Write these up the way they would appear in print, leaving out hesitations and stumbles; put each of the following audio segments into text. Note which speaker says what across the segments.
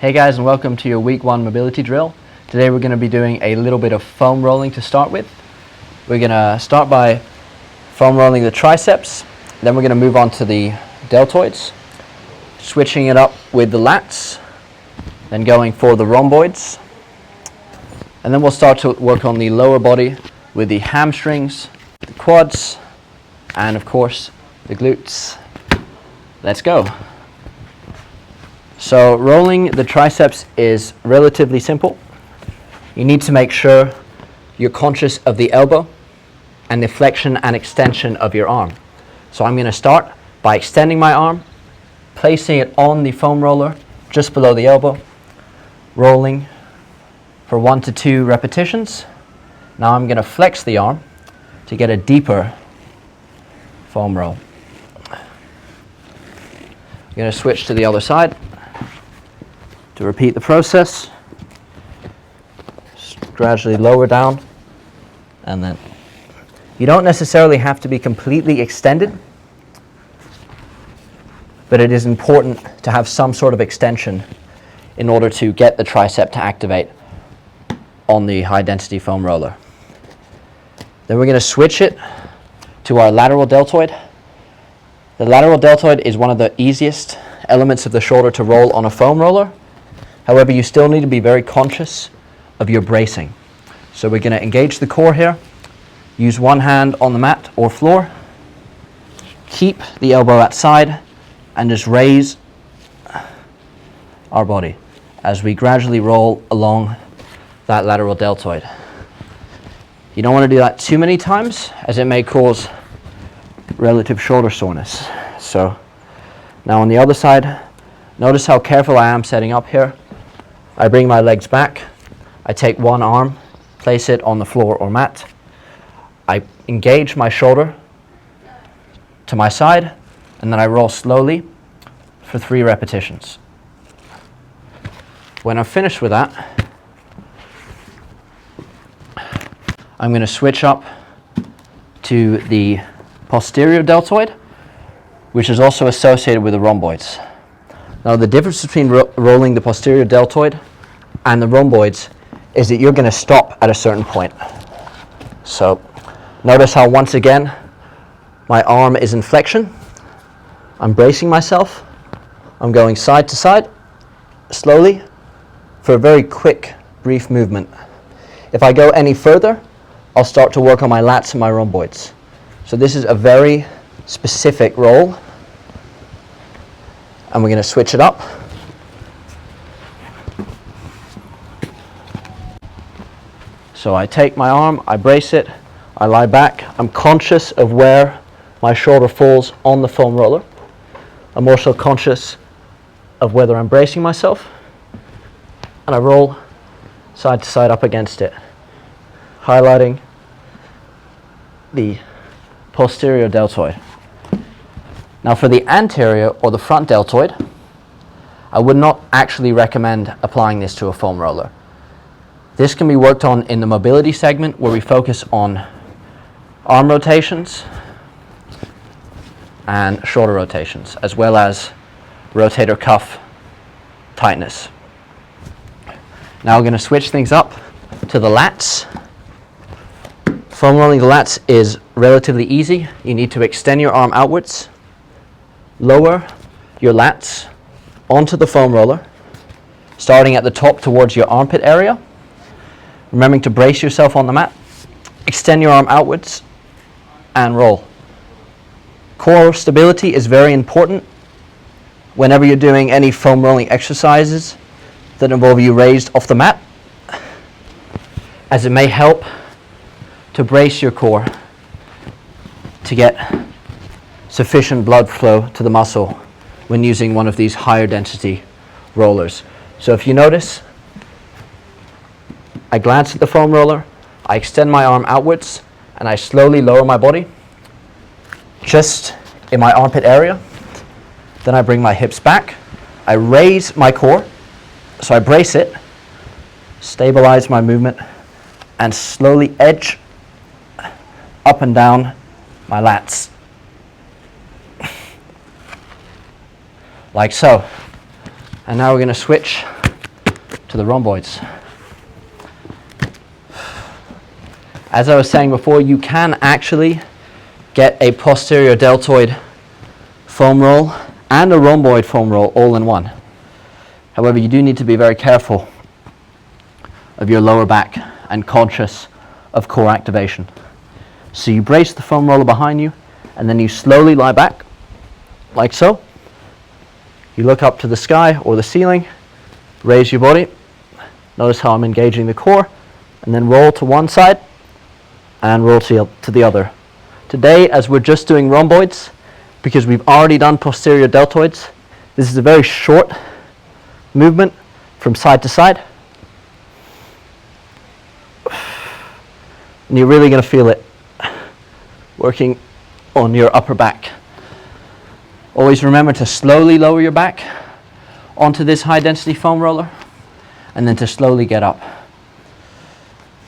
Speaker 1: Hey guys, and welcome to your week 1 mobility drill. Today we're going to be doing a little bit of foam rolling to start with. We're going to start by foam rolling the triceps, then we're going to move on to the deltoids, switching it up with the lats, then going for the rhomboids, and then we'll start to work on the lower body with the hamstrings, the quads, and of course the glutes. Let's go. So rolling the triceps is relatively simple. You need to make sure you're conscious of the elbow and the flexion and extension of your arm. So I'm going to start by extending my arm, placing it on the foam roller just below the elbow, rolling for 1 to 2 repetitions. Now I'm going to flex the arm to get a deeper foam roll. I'm going to switch to the other side to repeat the process. Just gradually lower down, and then you don't necessarily have to be completely extended, but it is important to have some sort of extension in order to get the tricep to activate on the high density foam roller. Then we're going to switch it to our lateral deltoid. The lateral deltoid is one of the easiest elements of the shoulder to roll on a foam roller. However, you still need to be very conscious of your bracing. So we're going to engage the core here, use one hand on the mat or floor, keep the elbow outside, and just raise our body as we gradually roll along that lateral deltoid. You don't want to do that too many times, as it may cause relative shoulder soreness. So now on the other side, notice how careful I am setting up here. I bring my legs back, I take one arm, place it on the floor or mat, I engage my shoulder to my side, and then I roll slowly for 3 repetitions. When I'm finished with that, I'm going to switch up to the posterior deltoid, which is also associated with the rhomboids. Now the difference between rolling the posterior deltoid and the rhomboids is that you're going to stop at a certain point. So notice how once again my arm is in flexion. I'm bracing myself. I'm going side to side slowly for a very quick, brief movement. If I go any further, I'll start to work on my lats and my rhomboids. So this is a very specific roll, and we're going to switch it up. So I take my arm, I brace it, I lie back. I'm conscious of where my shoulder falls on the foam roller. I'm also conscious of whether I'm bracing myself, and I roll side to side up against it, highlighting the posterior deltoid. Now for the anterior or the front deltoid, I would not actually recommend applying this to a foam roller. This can be worked on in the mobility segment, where we focus on arm rotations and shoulder rotations, as well as rotator cuff tightness. Now we're going to switch things up to the lats. Foam rolling the lats is relatively easy. You need to extend your arm outwards, lower your lats onto the foam roller, starting at the top towards your armpit area. Remembering to brace yourself on the mat, extend your arm outwards, and roll. Core stability is very important whenever you're doing any foam rolling exercises that involve you raised off the mat, as it may help to brace your core to get sufficient blood flow to the muscle when using one of these higher density rollers. So if you notice, I glance at the foam roller, I extend my arm outwards, and I slowly lower my body just in my armpit area. Then I bring my hips back, I raise my core, so I brace it, stabilize my movement, and slowly edge up and down my lats. Like so. And now we're going to switch to the rhomboids. As I was saying before, you can actually get a posterior deltoid foam roll and a rhomboid foam roll all in one. However, you do need to be very careful of your lower back and conscious of core activation. So you brace the foam roller behind you, and then you slowly lie back, like so. You look up to the sky or the ceiling, raise your body. Notice how I'm engaging the core, and then roll to one side and roll to the other. Today, as we're just doing rhomboids, because we've already done posterior deltoids, this is a very short movement from side to side. And you're really going to feel it working on your upper back. Always remember to slowly lower your back onto this high density foam roller, and then to slowly get up.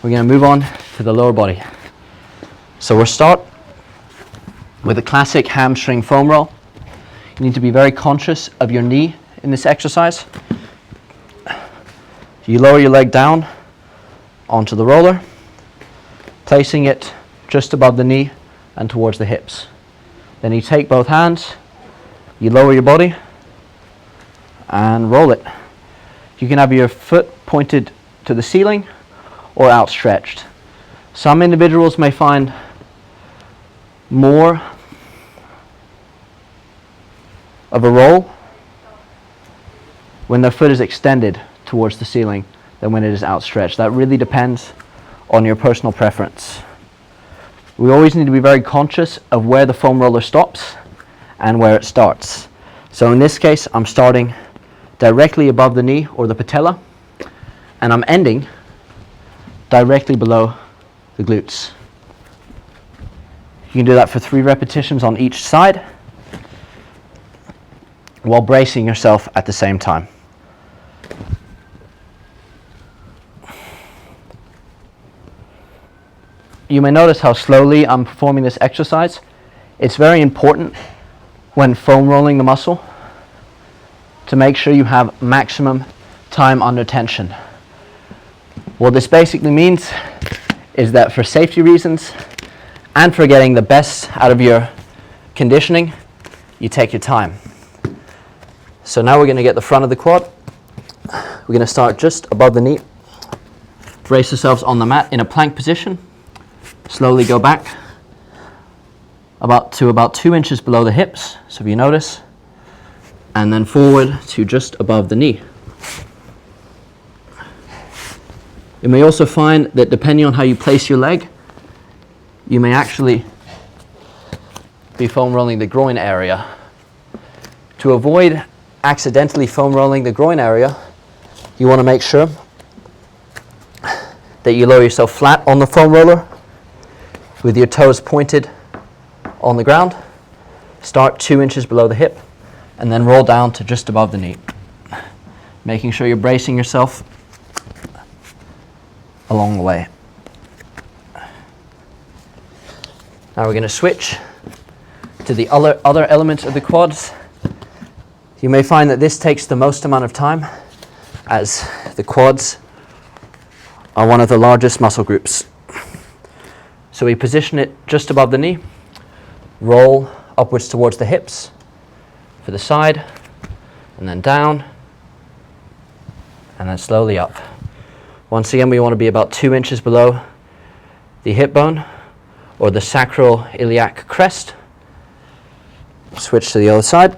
Speaker 1: We're going to move on to the lower body. So we'll start with a classic hamstring foam roll. You need to be very conscious of your knee in this exercise. You lower your leg down onto the roller, placing it just above the knee and towards the hips. Then you take both hands, you lower your body and roll it. You can have your foot pointed to the ceiling or outstretched. Some individuals may find more of a roll when their foot is extended towards the ceiling than when it is outstretched. That really depends on your personal preference. We always need to be very conscious of where the foam roller stops and where it starts. So in this case, I'm starting directly above the knee or the patella, and I'm ending directly below the glutes. You can do that for 3 repetitions on each side while bracing yourself at the same time. You may notice how slowly I'm performing this exercise. It's very important when foam rolling the muscle to make sure you have maximum time under tension. What this basically means is that for safety reasons and for getting the best out of your conditioning, you take your time. So now we're going to get the front of the quad. We're going to start just above the knee. Brace yourselves on the mat in a plank position. Slowly go back about 2 inches below the hips, so if you notice, and then forward to just above the knee. You may also find that depending on how you place your leg, you may actually be foam rolling the groin area. To avoid accidentally foam rolling the groin area, you want to make sure that you lower yourself flat on the foam roller with your toes pointed on the ground. Start 2 inches below the hip and then roll down to just above the knee, making sure you're bracing yourself along the way. Now we're going to switch to the other elements of the quads. You may find that this takes the most amount of time, as the quads are one of the largest muscle groups. So we position it just above the knee, roll upwards towards the hips for the side, and then down, and then slowly up. Once again, we want to be about 2 inches below the hip bone or the sacroiliac crest. Switch to the other side.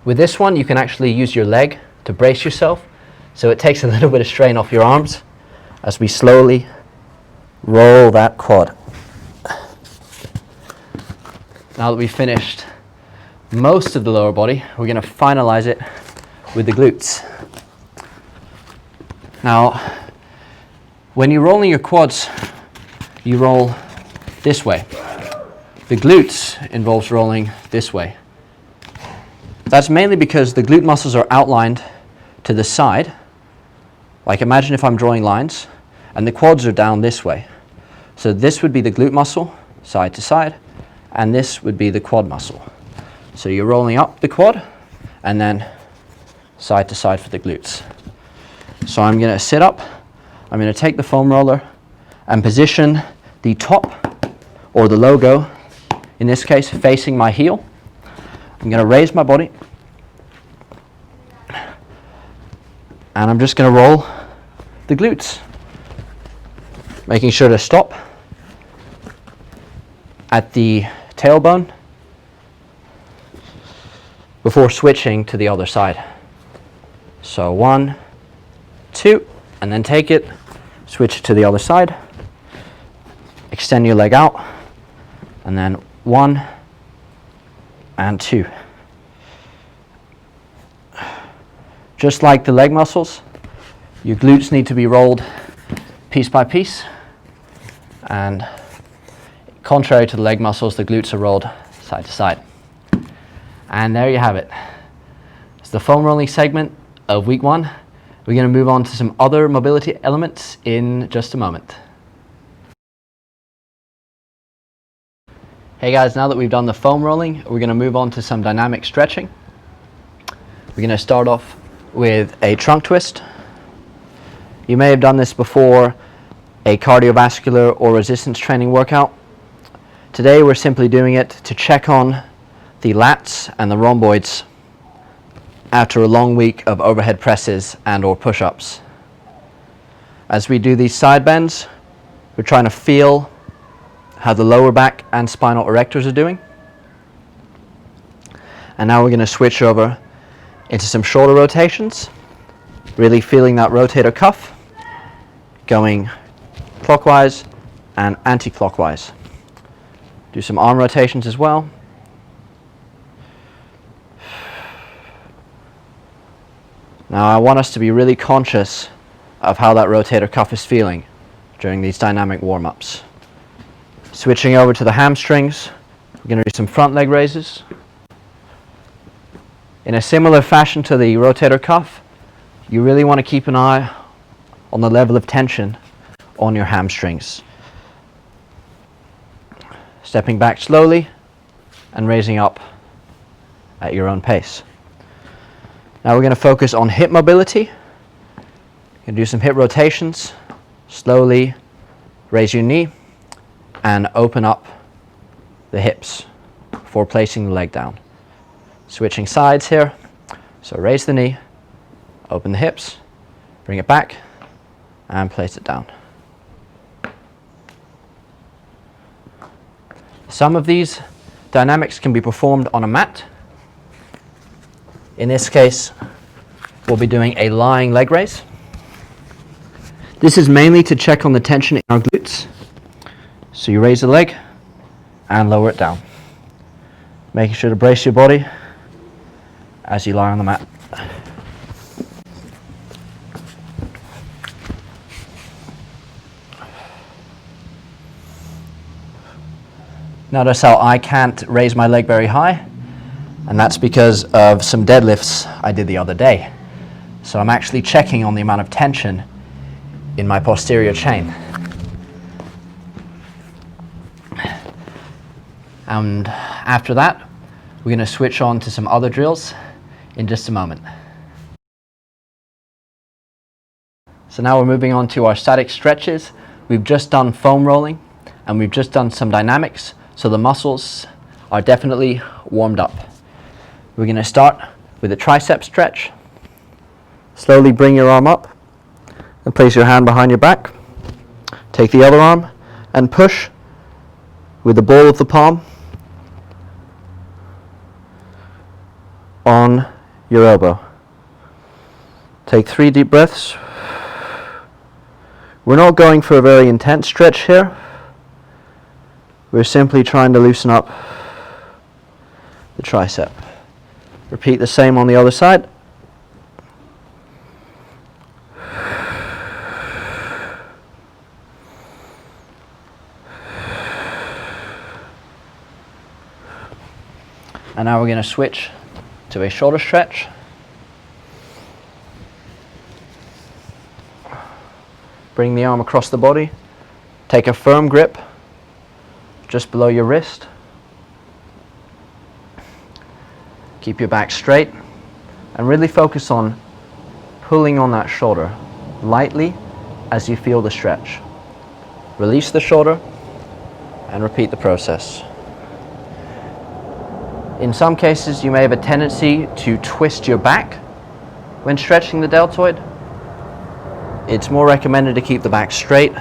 Speaker 1: With this one, you can actually use your leg to brace yourself, so it takes a little bit of strain off your arms as we slowly roll that quad. Now that we've finished most of the lower body, we're going to finalize it with the glutes. Now, when you're rolling your quads, you roll this way. The glutes involves rolling this way. That's mainly because the glute muscles are outlined to the side. Like, imagine if I'm drawing lines and the quads are down this way. So this would be the glute muscle, side to side, and this would be the quad muscle. So you're rolling up the quad and then side to side for the glutes. So I'm going to sit up, I'm going to take the foam roller and position the top or the logo, in this case facing my heel. I'm going to raise my body and I'm just going to roll the glutes, making sure to stop at the tailbone before switching to the other side. So 1, 2, and then take it, switch to the other side, extend your leg out, and then 1 and 2. Just like the leg muscles, your glutes need to be rolled piece by piece, and contrary to the leg muscles, the glutes are rolled side to side. And there you have it. It's the foam rolling segment of week 1. We're going to move on to some other mobility elements in just a moment. Hey guys, now that we've done the foam rolling, we're going to move on to some dynamic stretching. We're going to start off with a trunk twist. You may have done this before a cardiovascular or resistance training workout. Today we're simply doing it to check on the lats and the rhomboids after a long week of overhead presses and or push-ups. As we do these side bends, we're trying to feel how the lower back and spinal erectors are doing. And now we're going to switch over into some shoulder rotations, really feeling that rotator cuff going clockwise and anti-clockwise. Do some arm rotations as well. Now I want us to be really conscious of how that rotator cuff is feeling during these dynamic warm-ups. Switching over to the hamstrings, we're going to do some front leg raises. In a similar fashion to the rotator cuff, you really want to keep an eye on the level of tension on your hamstrings. Stepping back slowly and raising up at your own pace. Now we're going to focus on hip mobility. You can do some hip rotations. Slowly raise your knee and open up the hips before placing the leg down. Switching sides here. So raise the knee, open the hips, bring it back, and place it down. Some of these dynamics can be performed on a mat. In this case, we'll be doing a lying leg raise. This is mainly to check on the tension in our glutes. So you raise the leg and lower it down, making sure to brace your body as you lie on the mat. Notice how I can't raise my leg very high, and that's because of some deadlifts I did the other day. So I'm actually checking on the amount of tension in my posterior chain. And after that, we're going to switch on to some other drills in just a moment. So now we're moving on to our static stretches. We've just done foam rolling and we've just done some dynamics, so the muscles are definitely warmed up. We're going to start with a tricep stretch. Slowly bring your arm up and place your hand behind your back. Take the other arm and push with the ball of the palm on your elbow. Take 3 deep breaths. We're not going for a very intense stretch here. We're simply trying to loosen up the tricep. Repeat the same on the other side. And now we're going to switch to a shoulder stretch. Bring the arm across the body, Take a firm grip just below your wrist. Keep your back straight and really focus on pulling on that shoulder lightly as you feel the stretch. Release the shoulder and repeat the process. In some cases, you may have a tendency to twist your back when stretching the deltoid. It's more recommended to keep the back straight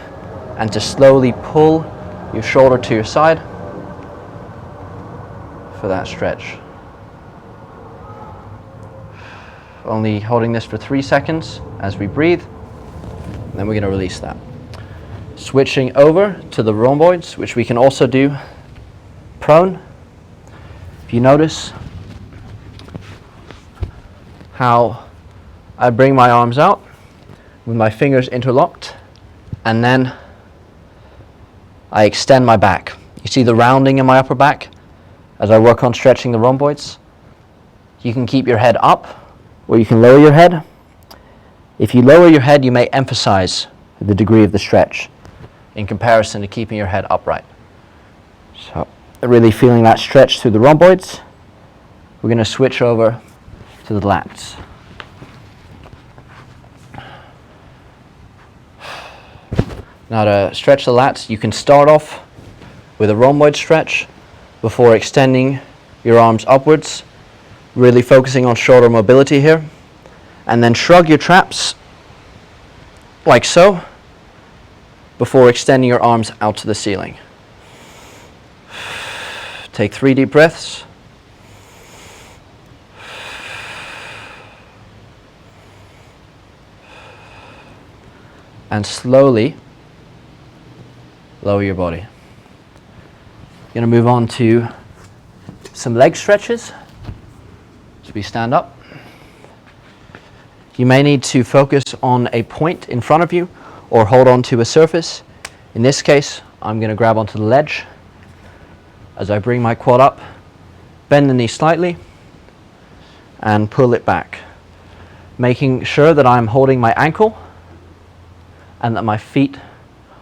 Speaker 1: and to slowly pull your shoulder to your side for that stretch. Only holding this for 3 seconds as we breathe, and then we're going to release that. Switching over to the rhomboids, which we can also do prone. If you notice how I bring my arms out with my fingers interlocked, and then I extend my back. You see the rounding in my upper back as I work on stretching the rhomboids? You can keep your head up, or you can lower your head. If you lower your head, you may emphasize the degree of the stretch in comparison to keeping your head upright. So, really feeling that stretch through the rhomboids. We're going to switch over to the lats. Now to stretch the lats, you can start off with a rhomboid stretch before extending your arms upwards, really focusing on shoulder mobility here, and then shrug your traps like so before extending your arms out to the ceiling. Take 3 deep breaths. And slowly lower your body. You're going to move on to some leg stretches. So we stand up. You may need to focus on a point in front of you or hold on to a surface. In this case, I'm going to grab onto the ledge. As I bring my quad up, bend the knee slightly and pull it back, making sure that I'm holding my ankle and that my feet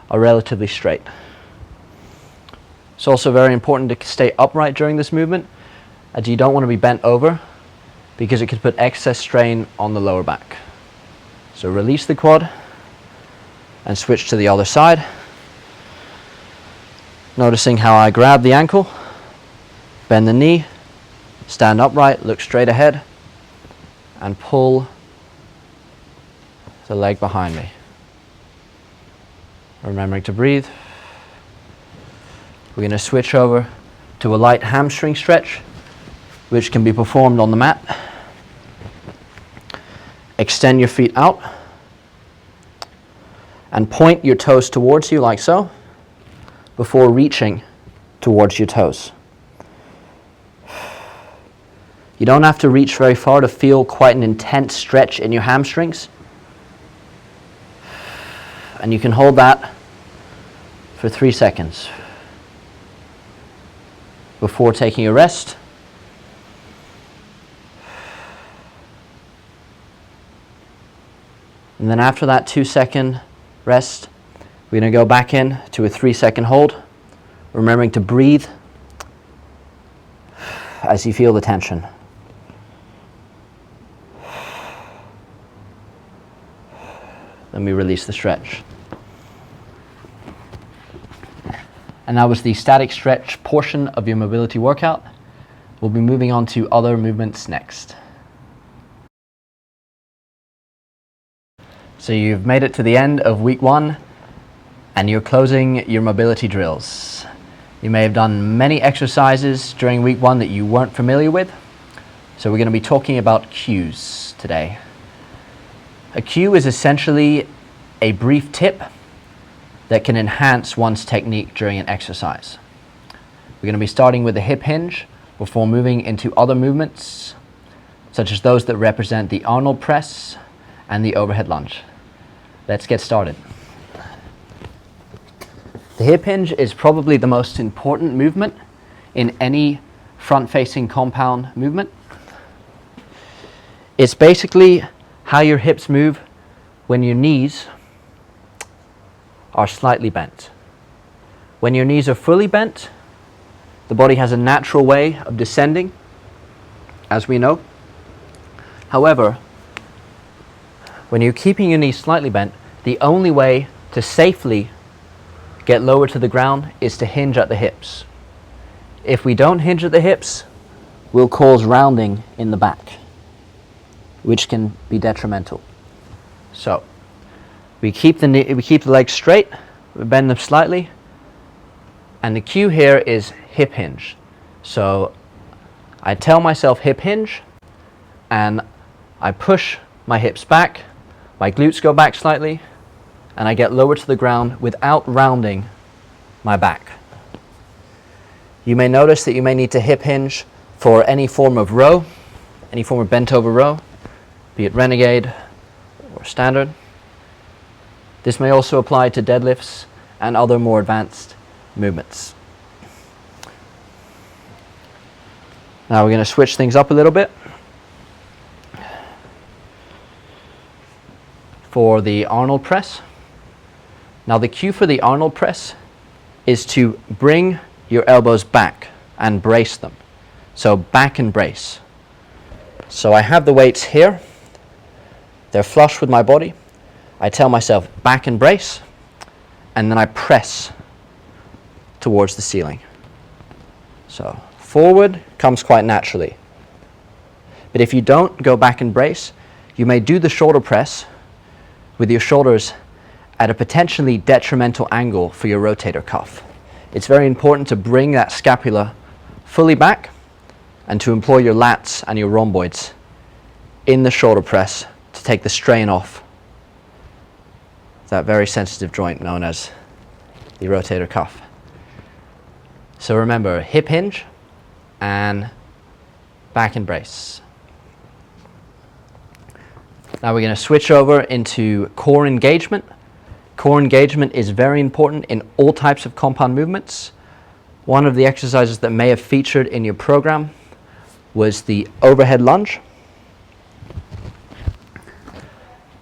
Speaker 1: are relatively straight. It's also very important to stay upright during this movement, as you don't want to be bent over because it could put excess strain on the lower back. So release the quad and switch to the other side. Noticing how I grab the ankle, bend the knee, stand upright, look straight ahead, and pull the leg behind me. Remembering to breathe. We're going to switch over to a light hamstring stretch, which can be performed on the mat. Extend your feet out and point your toes towards you like so before reaching towards your toes. You don't have to reach very far to feel quite an intense stretch in your hamstrings. And you can hold that for 3 seconds before taking a rest. And then after that 2-second rest, we're going to go back in to a 3-second hold, remembering to breathe as you feel the tension. Then we release the stretch. And that was the static stretch portion of your mobility workout. We'll be moving on to other movements next. So you've made it to the end of week 1 and you're closing your mobility drills. You may have done many exercises during week 1 that you weren't familiar with. So we're going to be talking about cues today. A cue is essentially a brief tip that can enhance one's technique during an exercise. We're going to be starting with the hip hinge before moving into other movements, such as those that represent the Arnold press and the overhead lunge. Let's get started. The hip hinge is probably the most important movement in any front-facing compound movement. It's basically how your hips move when your knees are slightly bent. When your knees are fully bent, the body has a natural way of descending, as we know. However, when you're keeping your knees slightly bent, the only way to safely get lower to the ground is to hinge at the hips. If we don't hinge at the hips, we'll cause rounding in the back, which can be detrimental. So we keep the legs straight, we bend them slightly, and the cue here is hip hinge. So I tell myself hip hinge, and I push my hips back, my glutes go back slightly, and I get lower to the ground without rounding my back. You may notice that you may need to hip hinge for any form of row, any form of bent over row, be it renegade or standard. This may also apply to deadlifts and other more advanced movements. Now we're going to switch things up a little bit. For the Arnold press. Now the cue for the Arnold press is to bring your elbows back and brace them. So back and brace. So I have the weights here. They're flush with my body. I tell myself back and brace, and then I press towards the ceiling. So forward comes quite naturally. But if you don't go back and brace, you may do the shoulder press with your shoulders at a potentially detrimental angle for your rotator cuff. It's very important to bring that scapula fully back and to employ your lats and your rhomboids in the shoulder press to take the strain off that very sensitive joint known as the rotator cuff. So remember, hip hinge and back and brace. Now we're going to switch over into core engagement. Core engagement is very important in all types of compound movements. One of the exercises that may have featured in your program was the overhead lunge.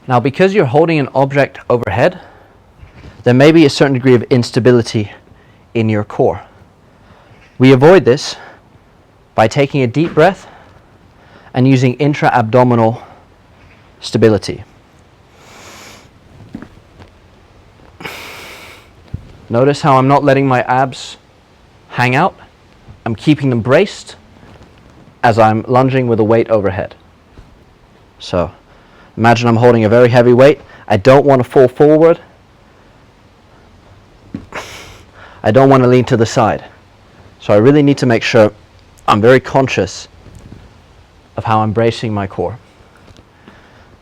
Speaker 1: Now, because you're holding an object overhead, there may be a certain degree of instability in your core. We avoid this by taking a deep breath and using intra-abdominal stability. Notice how I'm not letting my abs hang out. I'm keeping them braced as I'm lunging with a weight overhead. So imagine I'm holding a very heavy weight. I don't want to fall forward. I don't want to lean to the side. So I really need to make sure I'm very conscious of how I'm bracing my core.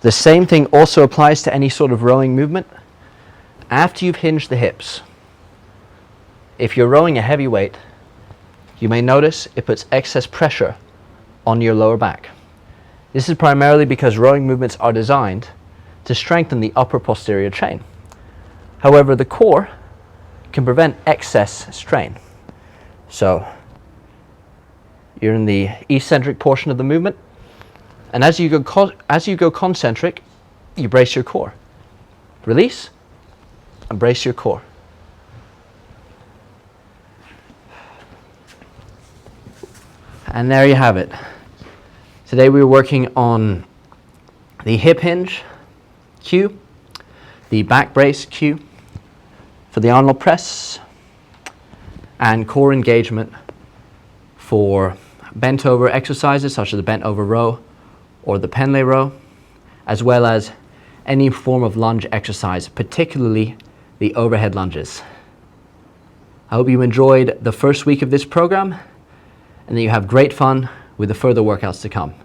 Speaker 1: The same thing also applies to any sort of rowing movement. After you've hinged the hips, if you're rowing a heavy weight, you may notice it puts excess pressure on your lower back. This is primarily because rowing movements are designed to strengthen the upper posterior chain. However, the core can prevent excess strain. So you're in the eccentric portion of the movement, and as you go concentric, you brace your core. Release and brace your core. And there you have it. Today we were working on the hip hinge cue, the back brace cue for the Arnold press, and core engagement for bent over exercises such as the bent over row or the Pendlay row, as well as any form of lunge exercise, particularly the overhead lunges. I hope you enjoyed the first week of this program and that you have great fun with the further workouts to come.